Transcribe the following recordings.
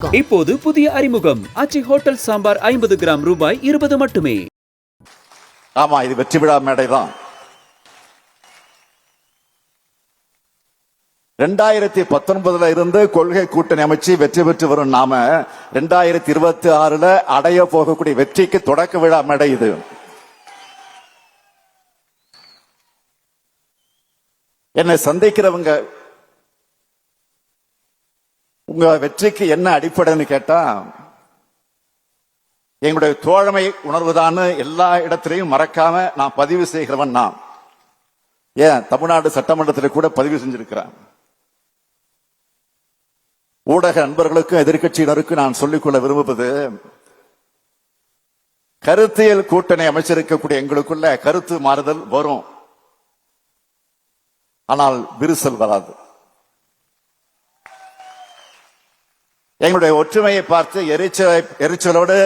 இப்போது புதிய அறிமுகம் ஆச்சி ஹோட்டல் சாம்பார் 50 கிராம் ரூபாய் 20 மட்டுமே. ஆமா, இது வெற்றி விழா மேடைதான். 2019 இருந்து கொள்கை கூட்டணி அமைச்சு வெற்றி பெற்று வரும் நாம 2026 அடைய போகக்கூடிய வெற்றிக்கு தொடக்க விழா மேடை இது. என்னை சந்திக்கிறவங்க உங்க வெற்றிக்கு என்ன அடிப்படைன்னு கேட்டா, எங்களுடைய தோழமை உணர்வுதான் எல்லா இடத்திலையும் மறக்காம நான் பதிவு செய்கிறவன். நான் ஏன் தமிழ்நாடு சட்டமன்றத்தில் கூட பதிவு செஞ்சிருக்கிறேன். ஊடக நண்பர்களுக்கும் எதிர்கட்சியினருக்கும் நான் சொல்லிக்கொள்ள விரும்புவது, கருத்தியல் கூட்டணி அமைச்சிருக்கக்கூடிய எங்களுக்குள்ள கருத்து மாறுதல் வரும், ஆனால் விரிசல் வராது. எங்களுடைய ஒற்றுமையை பார்த்து எரிச்சலோடு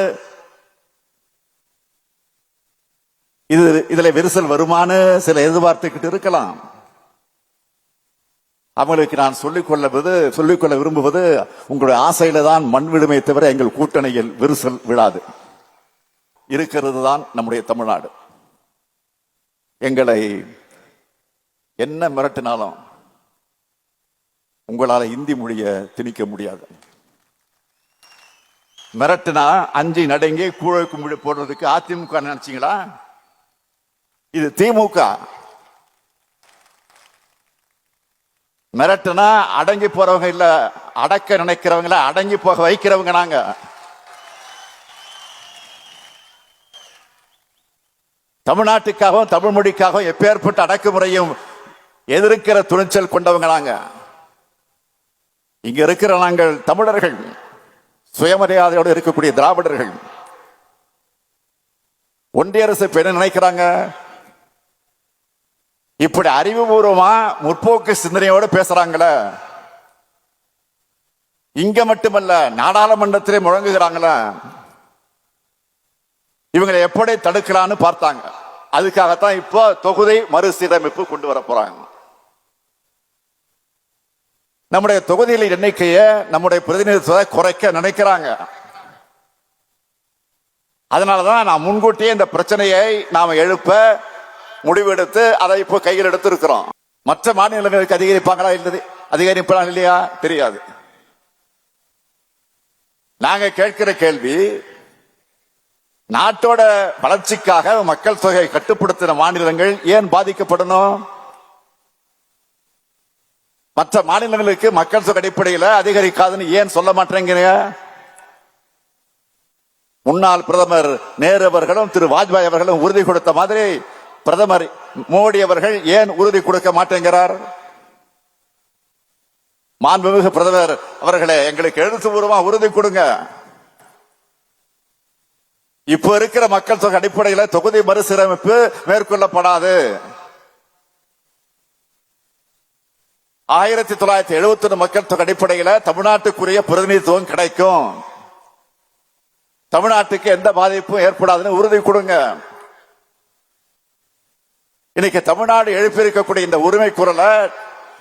இதுல விரிசல் வருமானு சில எதிர்பார்த்துக்கிட்டு இருக்கலாம். அவங்களுக்கு நான் சொல்லிக்கொள்ள விரும்புவது, உங்களுடைய ஆசையில தான் மண் விடுமை தவிர எங்கள் கூட்டணியில் விரிசல் விழாது. இருக்கிறது தான் நம்முடைய தமிழ்நாடு. எங்களை என்ன மிரட்டினாலும் உங்களால இந்தி மொழியை திணிக்க முடியாது. மிரட்டினா அஞ்சு நடுங்கி கூழ கும்பிடு போடுறதுக்கு அதிமுக நினைச்சீங்களா? இது திமுக. மிரட்டினா அடங்கி போறவங்க இல்ல, அடக்க நினைக்கிறவங்கள அடங்கி போக வைக்கிறவங்க நாங்க. தமிழ்நாட்டுக்காகவும் தமிழ் மொழிக்காகவும் எப்பேற்பட்ட அடக்குமுறையும் எதிர்க்கிற துணிச்சல் கொண்டவங்க நாங்க. இங்க இருக்கிற நாங்கள் தமிழர்கள், சுயமரியாதையோடு இருக்கக்கூடிய திராவிடர்கள். ஒன்றிய அரசு என்ன நினைக்கிறாங்க? இப்படி அறிவுபூர்வமா முற்போக்கு சிந்தனையோடு பேசுறாங்கள, இங்க மட்டுமல்ல நாடாளுமன்றத்திலே முழங்குகிறாங்கள, இவங்களை எப்படி தடுக்கலான்னு பார்த்தாங்க. அதுக்காகத்தான் இப்போ தொகுதி மறுசீரமைப்பு கொண்டு வர போறாங்க. நம்முடைய தொகுதிகளின் எண்ணிக்கையை, நம்முடைய பிரதிநிதித்துவத்தை குறைக்க நினைக்கிறாங்க. அதனாலதான் நான் முன்கூட்டியே இந்த பிரச்சனையை நாம எழுப்ப முடிவெடுத்து அதை இப்போ கையில் எடுத்து இருக்கிறோம். மற்ற மாநிலங்களுக்கு அதிகரிப்பாங்களா இல்லது அதிகரிப்பாங்களா இல்லையா தெரியாது. நாங்க கேட்கிற கேள்வி, நாட்டோட வளர்ச்சிக்காக மக்கள் தொகை கட்டுப்படுத்தின மாநிலங்கள் ஏன் பாதிக்கப்படணும்? மற்ற மாநிலங்களுக்கு மக்கள் தொகை அடிப்படையில் அதிகரிக்காதுன்னு ஏன் சொல்ல மாட்டேங்கிறீங்க? முன்னாள் பிரதமர் நேரு அவர்களும் திரு வாஜ்பாய் அவர்களும் உறுதி கொடுத்த மாதிரி பிரதமர் மோடி அவர்கள் ஏன் உறுதி கொடுக்க மாட்டேங்கிறார்? மாண்புமிகு பிரதமர் அவர்களே, எங்களுக்கு எழுத்துப்பூர்வமா உறுதி கொடுங்க. இப்ப இருக்கிற மக்கள் தொகை அடிப்படையில் தொகுதி மறுசீரமைப்பு மேற்கொள்ளப்படாது. 1971 மக்கள் தொகை அடிப்படையில் தமிழ்நாட்டுக்குரிய பிரதிநிதித்துவம் கிடைக்கும். தமிழ்நாட்டுக்கு எந்த பாதிப்பும் ஏற்படாதுன்னு உறுதி கொடுங்க. இன்னைக்கு தமிழ்நாடு எழுப்பியிருக்கக்கூடிய இந்த உரிமை குரலை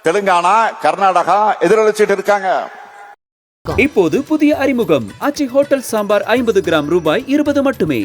தெலுங்கானா, கர்நாடகா எதிரொலிச்சிட்டு இருக்காங்க. இப்போது புதிய அறிமுகம் ஆச்சி ஹோட்டல் சாம்பார் 50 கிராம் ரூபாய் 20 மட்டுமே.